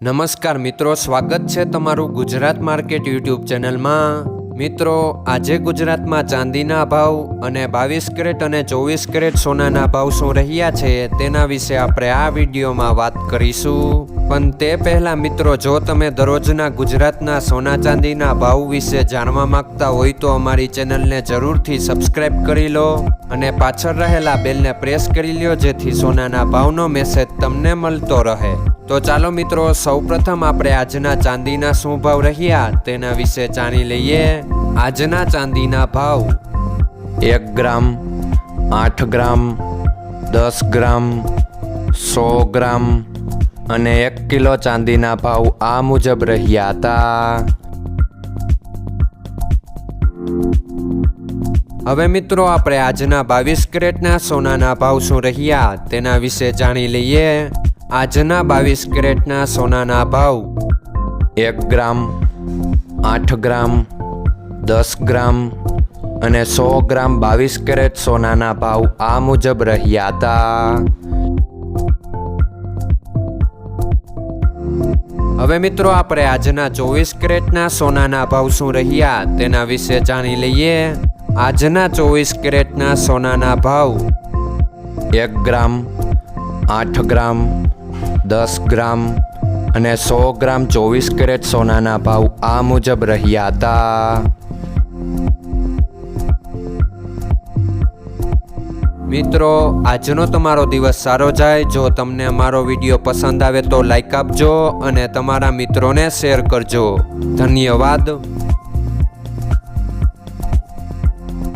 નમસ્કાર મિત્રો, સ્વાગત છે તમારું ગુજરાત માર્કેટ યુટ્યુબ ચેનલમાં। મિત્રો, આજે ગુજરાતમાં ચાંદીના ભાવ અને 22 કેરેટ અને 24 કેરેટ સોનાના ભાવ શું રહ્યા છે તેના વિશે આપણે આ વિડીયોમાં વાત કરીશું। પણ તે પહેલાં મિત્રો, જો તમે દરરોજના ગુજરાતના સોના ચાંદીના ભાવ વિશે જાણવા માંગતા હોય તો અમારી ચેનલને જરૂરથી સબસ્ક્રાઈબ કરી લો અને પાછળ રહેલા બેલને પ્રેસ કરી લ્યો, જેથી સોનાના ભાવનો મેસેજ તમને મળતો રહે। તો ચાલો મિત્રો, સૌપ્રથમ આપણે આજના ચાંદીના શું ભાવ રહ્યા તેના વિશે જાણી લઈએ। આજના ચાંદીના ભાવ 1 ગ્રામ, 8 ગ્રામ, 10 ગ્રામ, 100 ગ્રામ અને 1 કિલો ચાંદીના ભાવ આ મુજબ રહ્યા હતા। હવે મિત્રો, આપણે આજના 22 કેરેટના સોનાના ભાવ શું રહ્યા તેના વિશે જાણી લઈએ। આજના 22 કેરેટના સોનાના ભાવ 1 ગ્રામ, 8 ગ્રામ, 10 ગ્રામ અને 100 ગ્રામ 22 કેરેટ સોનાના ભાવ આ મુજબ રહ્યા હતા। હવે મિત્રો, આપણે આજના 24 કેરેટના સોનાના ભાવ શું રહ્યા તેના વિશે જાણી લઈએ। આજના 24 કેરેટના સોનાના ભાવ 1 ગ્રામ, 8 ગ્રામ, 10 ગ્રામ અને 100 ગ્રામ 24 કેરેટ સોનાના ભાવ આ મુજબ રહ્યા હતા। મિત્રો, આજનો તમારો દિવસ સારો જાય। જો તમને અમારો વિડીયો પસંદ આવે તો લાઈક આપજો અને તમારા મિત્રોને શેર કરજો। ધન્યવાદ।